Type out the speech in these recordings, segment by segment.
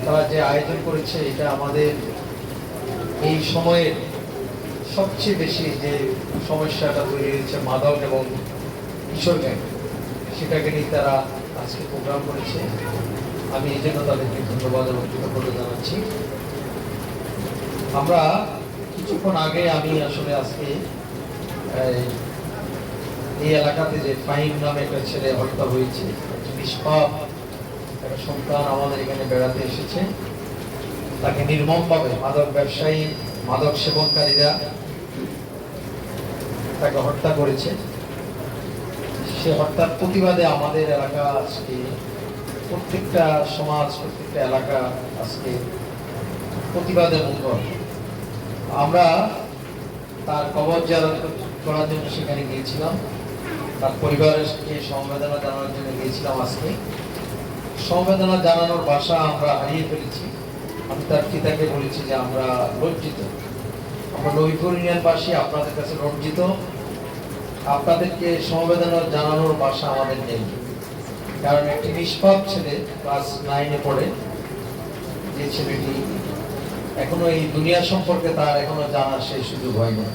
তারা যে আয়োজন করেছে এটা আমাদের এই সময়ের সবচেয়ে বেশি যে সমস্যাটা তৈরি হয়েছে মাদক এবং কিশোর গ্যাং, সেটাকে নিয়ে তারা আজকে প্রোগ্রাম করেছে। আমি এই জন্য তাদেরকে ধন্যবাদ এবং কৃতজ্ঞতা জানাচ্ছি। আমরা কিছুক্ষণ আগে আমি আসলে আজকে এই এলাকাতে যে ফাহিম নামে একটা ছেলে হত্যা হয়েছে, নিষ্পাপ একটা সন্তান আমাদের এখানে বেড়াতে এসেছে, তাকে নির্মমভাবে মাদক ব্যবসায়ী মাদক সেবনকারীরা তাকে হত্যা করেছে। সে হত্যার প্রতিবাদে আমাদের এলাকা আজকে প্রত্যেকটা সমাজ প্রত্যেকটা এলাকা আজকে প্রতিবাদের মুখর। আমরা তার কবর জিয়ারত করার জন্য সেখানে গিয়েছিলাম, তার পরিবারকে সমবেদনা জানানোর জন্য গিয়েছিলাম। আজকে সমবেদনা জানানোর ভাষা আমরা হারিয়ে ফেলেছি। আমি তার পিতাকে বলেছি যে আমরা লজ্জিত, আমরা নবীপুর ইউনিয়নবাসী আপনাদের কাছে লজ্জিত। আপনাদেরকে সমবেদনা জানানোর ভাষা আমাদের নেই, কারণ একটি নিষ্পাপ ছেলে ক্লাস 9-এ পড়ে, যে ছেলেটি এখনো এই দুনিয়া সম্পর্কে তার এখনো জানার সেই সুযোগ হয়নি,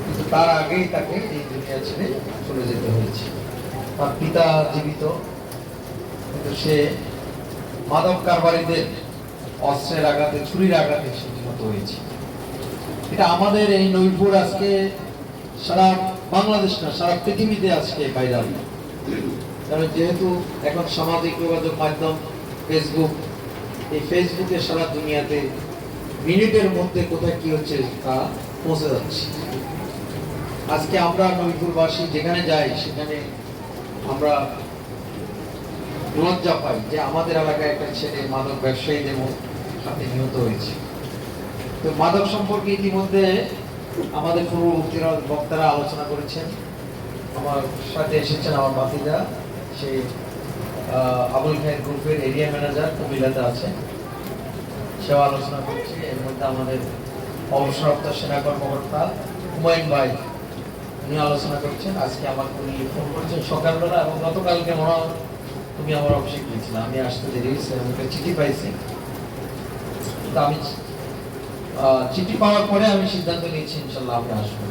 কিন্তু তার আগেই তাকে এই দুনিয়া ছেড়ে চলে যেতে হয়েছে। তার পিতা জীবিত, কিন্তু সে মাদক কারবারিদের অস্ত্রের আঘাতে ছুরির আঘাতে সে নিহত হয়েছে। এটা আমাদের এই নবীপুর আজকে সারা বাংলাদেশ না সারা পৃথিবীতে আজকে ভাইরাল। কারণ যেহেতু এখন সামাজিক যোগাযোগ মাধ্যম ফেসবুক, এই ফেসবুকে সারা দুনিয়াতে মিনিটের মধ্যে কোথায় কি হচ্ছে তা পৌঁছে যাচ্ছে। আজকে আমরা নবীপুরবাসী যেখানে যাই সেখানে আমরা লজ্জা পাই যে আমাদের এলাকায় একটা ছেলে মাদক ব্যবসায়ীদের হাতে নিহত হয়েছে। তো মাদক সম্পর্কে ইতিমধ্যে আমাদের পূর্ব বক্তারা আলোচনা করেছেন। আমার সাথে এসেছেন আমার বাতিদা, সে আবুল খায়ের গ্রুপের এরিয়া ম্যানেজার কুমিল্লাতে আছে, সেও আলোচনা করছে। এর মধ্যে আমাদের অবসরপ্রাপ্ত সেনা কর্মকর্তা হুমায়ুন ভাই উনি আলোচনা করছেন। আজকে আমাকে উনি ফোন করেছেন সকালবেলা, এবং গতকালকে মনে হয় তুমি আমার অফিসে গিয়েছিল, আমি আসতে দেরি হয়েছে, আমি চিঠি পাইছি। আমি চিঠি পাওয়ার পরে আমি সিদ্ধান্ত নিয়েছি ইনশাল্লাহ আমি আসবো,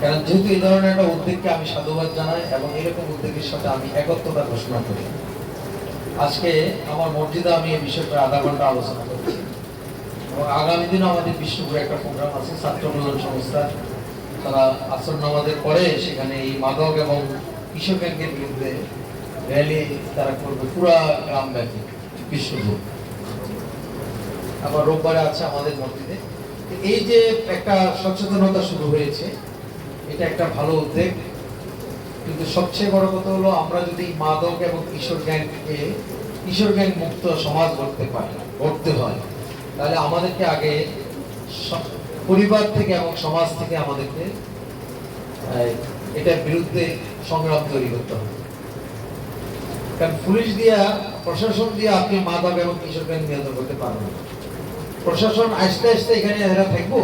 কারণ যেহেতু এই ধরনের একটা উদ্যোগকে আমি সাধুবাদ জানাই এবং এরকম উদ্যোগের সাথে আমি একত্রতা ঘোষণা করি। আজকে আমার মসজিদে আমি এই বিষয়টা আধা ঘন্টা আলোচনা করছি, এবং আগামী দিনে আমাদের বিশ্বপুরে একটা প্রোগ্রাম আছে ছাত্র উন্নয়ন সংস্থা, তারা আসর নামাজের পরে সেখানে এই মাদক এবং কিশোর গ্যাংয়ের বিরুদ্ধে র্যালি তারা করবে পুরা গ্রাম ব্যাপী বিশ্বপুর। আবার রোববারে আছে আমাদের মসজিদে। এই যে একটা সচেতনতা শুরু হয়েছে, এটা একটা ভালো উদ্যোগ, কিন্তু সবচেয়ে বড় কথা হলো আমরা যদি মাদক এবং কিশোর গ্যাং মুক্ত সমাজ গড়তে হয়, তাহলে আমাদেরকে আগে পরিবার থেকে এবং সমাজ থেকে আমাদেরকে এটার বিরুদ্ধে সংগ্রাম তৈরি করতে হবে। কারণ পুলিশ দিয়া প্রশাসন দিয়ে আপনি মাদক এবং কিশোর গ্যাং নিয়ন্ত্রণ করতে পারবেন না। প্রশাসন আস্তে আস্তে এখানে এরা থাকবো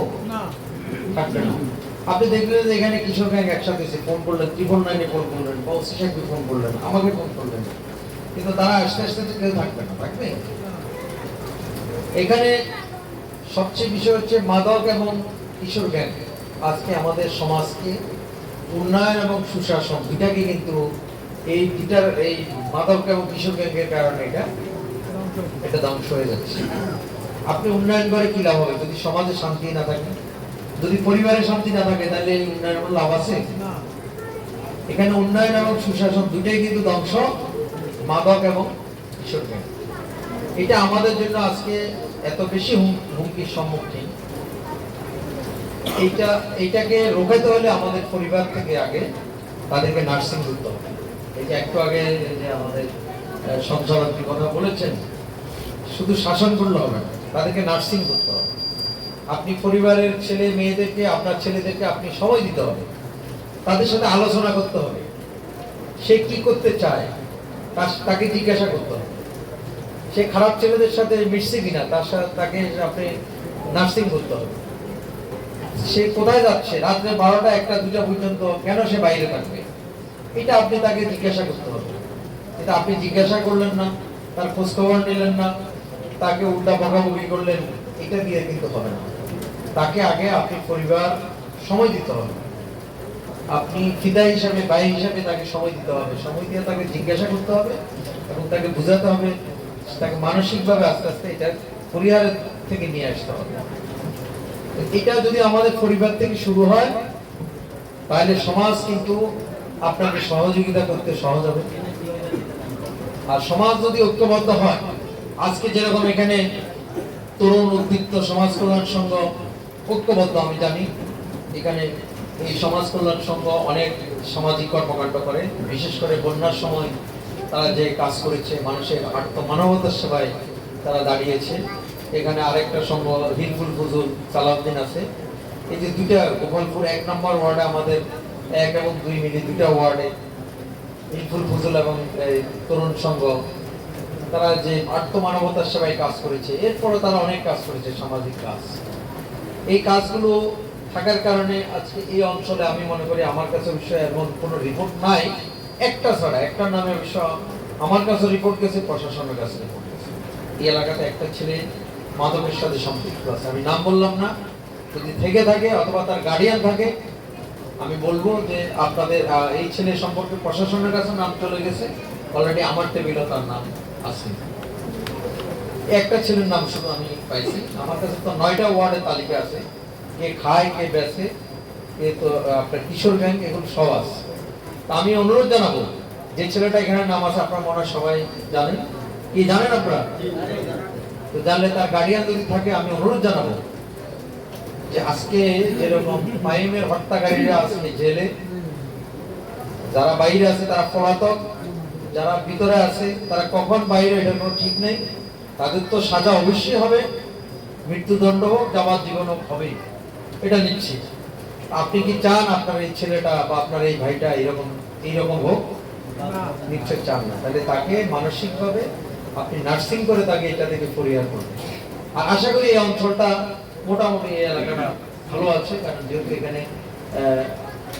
থাকবে না। আপনি দেখলেন যে এখানে কিশোর গ্যাং একসাথে ফোন করলেন, 999-এ ফোন করলেন, ওসি সাহেবকে ফোন করলেন, আমাকে ফোন করলেন, কিন্তু তারা আস্তে আস্তে কেউ থাকবে না, থাকবে। এখানে সবচেয়ে বিষয় হচ্ছে মাদক এবং কিশোর গ্যাং আজকে আমাদের সমাজকে উন্নয়ন এবং সুশাসন দুটাকে কিন্তু এই মাদক এবং কিশোর গ্যাংয়ের কারণে এটা ধ্বংস হয়ে যাচ্ছে। আপনি উন্নয়ন করে কি লাভ হবে যদি সমাজে শান্তি না থাকে, যদি পরিবারে শান্তি না থাকে, তাহলে এই উন্নয়নের লাভ আছে? এখানে উন্নয়ন এবং সুশাসন দুটাই কিন্তু ধ্বংস, মাদক এবং কিশোর গ্যাং। এটা আমাদের জন্য আজকে এত বেশি হুমকির সম্মুখীন। এইটাকে রোখাতে হলে আমাদের পরিবার থেকে আগে তাদেরকে নার্সিং করতে হবে। এই যে একটু আগে যে আমাদের সঞ্চালক কথা বলেছেন, শুধু শাসন করলে হবে না, তাদেরকে নার্সিং করতে হবে। আপনি পরিবারের ছেলে মেয়েদেরকে, আপনার ছেলেদেরকে আপনি সময় দিতে হবে, তাদের সাথে আলোচনা করতে হবে, সে কি করতে চায় তাকে জিজ্ঞাসা করতে হবে। সে খারাপ ছেলেদের সাথে মিশছে কিনা তাকে আপনি নার্সিং করতে হবে। সে কোথায় যাচ্ছে রাত্রে 12টা 1টা 2টা পর্যন্ত, কেন সে বাইরে থাকবে, এটা আপনি তাকে জিজ্ঞাসা করতে হবে। এটা আপনি জিজ্ঞাসা করলেন না, তার খোঁজখবর নিলেন না, তাকে উল্টা বকাবকি করলেন, এটা দিয়ে কিন্তু হবে না। তাকে আগে আপনি পরিবার সময় দিতে হবে, আপনি ফিদা হিসাবে ভাই হিসাবে তাকে সময় দিতে হবে, সময় দিয়ে তাকে জিজ্ঞাসা করতে হবে এবং তাকে বোঝাতে হবে, তাকে মানসিকভাবে আস্তে আস্তে এটা পরিহারের থেকে নিয়ে আসতে হবে। এটা যদি আমাদের পরিবার থেকে শুরু হয় তাহলে সমাজ কিন্তু আপনাকে সহযোগিতা করতে সহজ হবে। আর সমাজ যদি ঐক্যবদ্ধ হয়, আজকে যেরকম এখানে তরুণ উদ্দীপ্ত সমাজ কল্যাণ সংঘ ঐক্যবদ্ধ, আমি জানি এখানে এই সমাজ কল্যাণ সংঘ অনেক সামাজিক কর্মকাণ্ড করে, বিশেষ করে বন্যার সময় তারা যে কাজ করেছে, মানুষের মানবতার সেবায় তারা দাঁড়িয়েছে। এখানে আরেকটা সংঘ হিলফুল ফুজুল সালাউদ্দিন আছে। এই যে দুইটা গোপালপুর 1 নম্বর ওয়ার্ডে আমাদের 1 এবং 2 মিলে দুইটা ওয়ার্ডে হিলফুল ফুজুল এবং তরুণ সংঘ তারা যে মানবতার সেবায় কাজ করেছে, এরপরে তারা অনেক কাজ করেছে সামাজিক কাজ। এই কাজগুলো থাকার কারণে আজকে এই অঞ্চলে আমি মনে করি আমার কাছে বিষয় এমন কোনো রিপোর্ট নাই, একটা ছাড়া একটা নামে বিষয় আমার কাছে রিপোর্ট গেছে, প্রশাসনের কাছে রিপোর্ট গেছে। এই এলাকাতে একটা ছেলে মাদকের সাথে সম্পৃক্ত আছে, আমি নাম বললাম না, যদি থেকে থাকে অথবা তার গার্ডিয়ান থাকে আমি বলবো যে আপনাদের এই ছেলে সম্পর্কে প্রশাসনের কাছে নাম চলে গেছে, অলরেডি আমার টেবিলে তার নাম আছে। একটা ছেলের নাম শুধু আমি পাইছি, আমার কাছে তো 9টা ওয়ার্ডের তালিকা আছে, কে খায় কে বেচে কে তো আপনার কিশোর গ্যাং, এগুলো সব আছে। আমি অনুরোধ জানাবো, যে ছেলেটা এখানে নাম আছে আপনারা মনে হয় সবাই জানেন, কি জানেন আপনারা? তো জানলে তার গার্ডিয়ান যদি থাকে আমি অনুরোধ জানাবো যে আজকে যেরকম মাইমের হত্যাকারীরা আছে জেলে, যারা বাইরে আছে তারা পলাতক, যারা ভিতরে আছে তারা কখন বাইরে এটার কোনো ঠিক নেই, তাদের তো সাজা অবশ্যই হবে, মৃত্যুদণ্ড হোক যাবজ্জীবন হোক হবে, এটা নিশ্চিত। আপনি কি চান আপনার এই ছেলেটা বা আপনার এই ভাইটা এইরকম হোক? নিশ্চয় চান না। তাহলে তাকে মানসিকভাবে আপনি নার্সিং করে তাকে এটা থেকে পরিহার করবেন। আর আশা করি এই অঞ্চলটা মোটামুটি এই এলাকাটা ভালো আছে, কারণ যেহেতু এখানে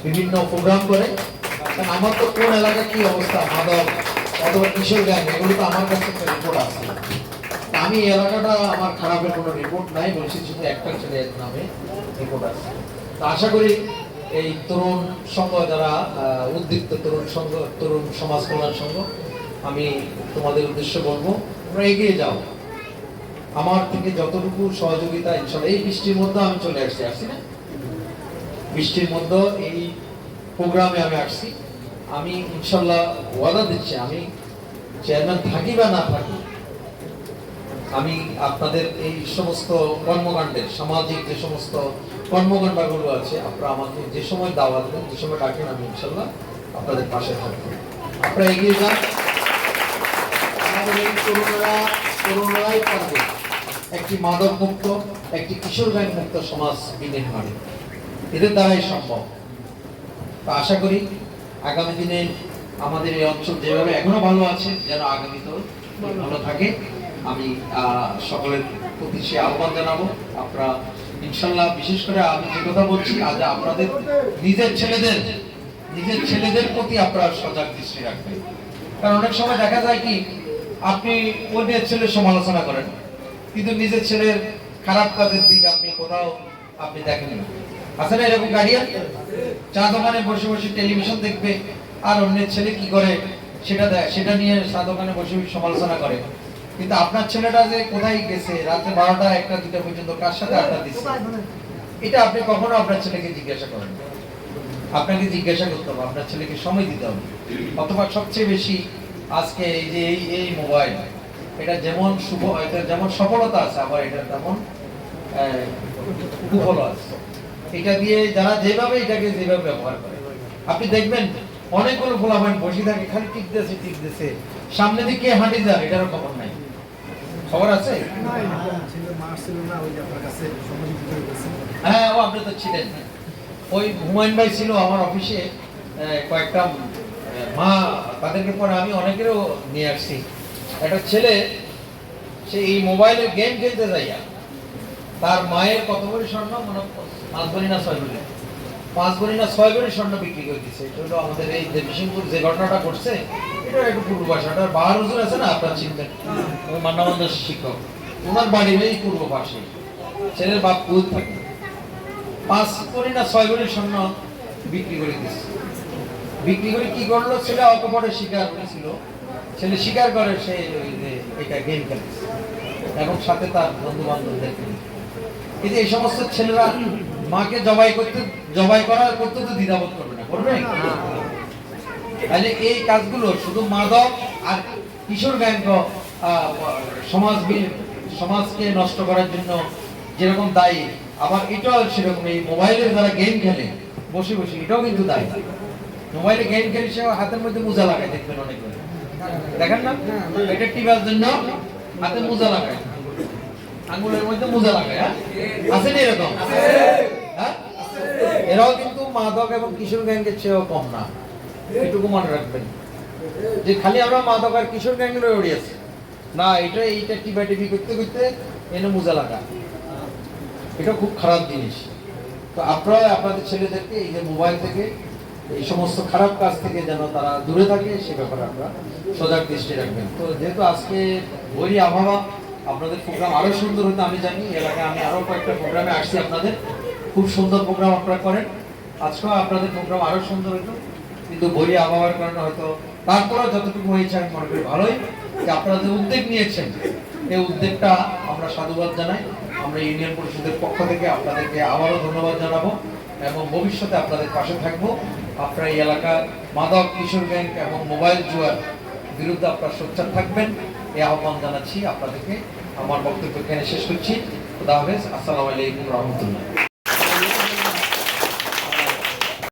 বিভিন্ন প্রোগ্রাম করে। কারণ আমার তো কোন এলাকা কি অবস্থা, মাদক অথবা কিশোর গ্যাং, এগুলো তো আমার কাছে একটা রিপোর্ট আছে। আমি এই এলাকাটা আমার খারাপের কোনো রিপোর্ট নাই, বলছি শুধু একটা ছেলের নামে রিপোর্ট আছে। তো আশা করি এই তরুণ সংঘ যারা উদ্দীপ্ত তরুণ সংঘ, তরুণ সমাজ কল্যাণ সংঘ, আমি তোমাদের উদ্দেশ্য বলবো তোমরা এগিয়ে যাও, আমার থেকে যতটুকু সহযোগিতা ইনশাআল্লাহ। এই বৃষ্টির মধ্যে আমি চলে আসছি না, বৃষ্টির মধ্যে এই প্রোগ্রামে আমি আসছি, আমি ইনশাআল্লাহ ওয়াদা দিচ্ছি, আমি চেয়ারম্যান থাকি বা না থাকি, আমি আপনাদের এই সমস্ত কর্মকাণ্ডের সামাজিক যে সমস্ত কর্মকাণ্ডগুলো আছে আপনারা আমাকে যে সময় দাওয়াত দেন, যে সময় ডাকেন, আমি ইনশাআল্লাহ আপনাদের পাশে থাকবো। আপনারা এগিয়ে যান, আমাদের এই তরুণরাই পারবে একটি মাদক মুক্ত, একটি কিশোর গ্যাং মুক্ত সমাজ বিনির্মাণে, এদের দ্বারাই সম্ভব। তো আশা করি আগামী দিনে আমাদের এই অঞ্চল যেভাবে এখনো ভালো আছে যেন আগামীতেও ভালো থাকে। আমি সকলের প্রতি সে আহ্বান জানাবো, আপনারা ইনশাল্লাহ, বিশেষ করে আমি যে কথা বলছি আজ আপনাদের নিজের ছেলেদের প্রতি আপনারা সজাগ দৃষ্টি রাখবেন। কারণ অনেক সময় দেখা যায় কি আপনি অন্যের ছেলের সমালোচনা করেন কিন্তু নিজের ছেলের খারাপ কাজের দিক আপনি কোথাও আপনি দেখেন না। আছে না এরকম গার্ডিয়ান? চা দোকানে বসে বসে টেলিভিশন দেখবে আর অন্যের ছেলে কি করে সেটা নিয়ে চা দোকানে বসে সমালোচনা করে, কিন্তু আপনার ছেলেটা যে কোথায় গেছে রাতে 12টা 1টা 2টা পর্যন্ত কার সাথে আড্ডা দিচ্ছে, এটা আপনি কখনো আপনার ছেলেকে জিজ্ঞাসা করেন না। আপনাকে জিজ্ঞাসা করতে হবে, আপনার ছেলেকে সময় দিতে হবে। অথবা সবচেয়ে বেশি আজকে এই যে এই মোবাইল, এটা যেমন এটা যেমন সফলতা আছে আবার এটা তেমন কুফল আছে। এটা দিয়ে যারা যেভাবে এটাকে যেভাবে ব্যবহার করে আপনি দেখবেন অনেকগুলো ফলাফল বসে থাকে, খালি টিকতেছে, সামনে দিকে হাঁটি যান, এটারও খবর নাই। খবর আছে? হ্যাঁ, ও আপনি তো ছিলেন, ওই হুমায়ুন ভাই ছিল আমার অফিসে, কয়েকটা মা, তাদেরকে পরে আমি অনেকেরও নিয়ে আসছি। একটা ছেলে সে এই মোবাইলে গেম খেলতে যাইয়া তার মায়ের কত বড় স্বর্ণ, মানে 5 বলি না 6 বলি, 5 ভরি না 6 ভরি স্বর্ণ বিক্রি করে দিচ্ছে। এটা হলো আমাদের এই যে বিশিমপুর যে ঘটনাটা ঘটছে, এটা একটু পূর্ব পাশে। ওটা বাহার হুজুর আছে না, আপনার চিনতেন, ওই মান্নাবান্ধব শিক্ষক, ওনার বাড়ির এই পূর্ব পাশে। ছেলের বাপ কুল থাকে, 5 ভরি না 6 ভরি স্বর্ণ বিক্রি করে দিচ্ছে। বিক্রি করে কি করলো, ছেলে অকপটে স্বীকার করেছিল। ছেলে স্বীকার করে সে ওই যে এটা গেম খেলেছে এবং সাথে তার বন্ধু বান্ধবদেরকে নিয়ে। কিন্তু এই সমস্ত ছেলেরা মাকে জবাই করতে তো দ্বিধাবোধ করবে না, করবে? তাহলে এই কাজগুলো শুধু মাদক আর কিশোর গ্যাংগ সমাজকে নষ্ট করার জন্য যেরকম দায়ী, আবার এটাও সেরকম। এই মোবাইলে যারা গেম খেলে বসে বসে, এটাও কিন্তু দায়ী। মোবাইলে গেম খেলে সে হাতের মধ্যে মোজা লাগায়, দেখবেন অনেক দেখেন না, এটা টিপার জন্য হাতে মোজা লাগায়, আঙ্গুলের মধ্যে মোজা লাগায়। হ্যাঁ, আছে না এরকম? হ্যাঁ, এরাও কিন্তু মাদক এবং কিশোর গ্যাংগের চেয়েও কম না, এটুকু মনে রাখবেন। যে খালি আমরা মাদক আর কিশোর গ্যাংগুলো উড়িয়েছি না, এইটা টিপি করতে করতে এনে মোজা লাগা, এটা খুব খারাপ জিনিস। তো আপনারা আপনাদের ছেলেদেরকে এই যে মোবাইল থেকে, এই সমস্ত খারাপ কাজ থেকে যেন তারা দূরে থাকে, সে ব্যাপারে আপনারা সজাগ দৃষ্টি রাখবেন। তো যেহেতু আজকে বৈরী আবহাওয়া, আপনাদের প্রোগ্রাম আরো সুন্দর হতো আমি জানি। এলাকায় আমি আরো কয়েকটা প্রোগ্রামে আসছি, আপনাদের খুব সুন্দর প্রোগ্রাম আপনারা করেন। আজকেও আপনাদের প্রোগ্রাম আরো সুন্দর হতো, কিন্তু বৈরী আবহাওয়ার কারণে হয়তো তারপরে যতটুকু হয়েছে আমি মনে করি ভালোই যে আপনারা যে উদ্যোগ নিয়েছেন, এই উদ্যোগটা আমরা সাধুবাদ জানাই। আমরা ইউনিয়ন পরিষদের পক্ষ থেকে আপনাদেরকে আবারও ধন্যবাদ জানাবো এবং ভবিষ্যতে আপনাদের পাশে থাকবো। আপনারা এই এলাকার মাদক, কিশোর গ্যাং এবং মোবাইল জুয়ার বিরুদ্ধে আপনারা সোচ্চার থাকবেন, এই আহ্বান জানাচ্ছি আপনাদেরকে। আমার বক্তব্য এখানে শেষ করছি। খুদা হাফেজ, আসসালামু আলাইকুম রহমতুল্লাহ।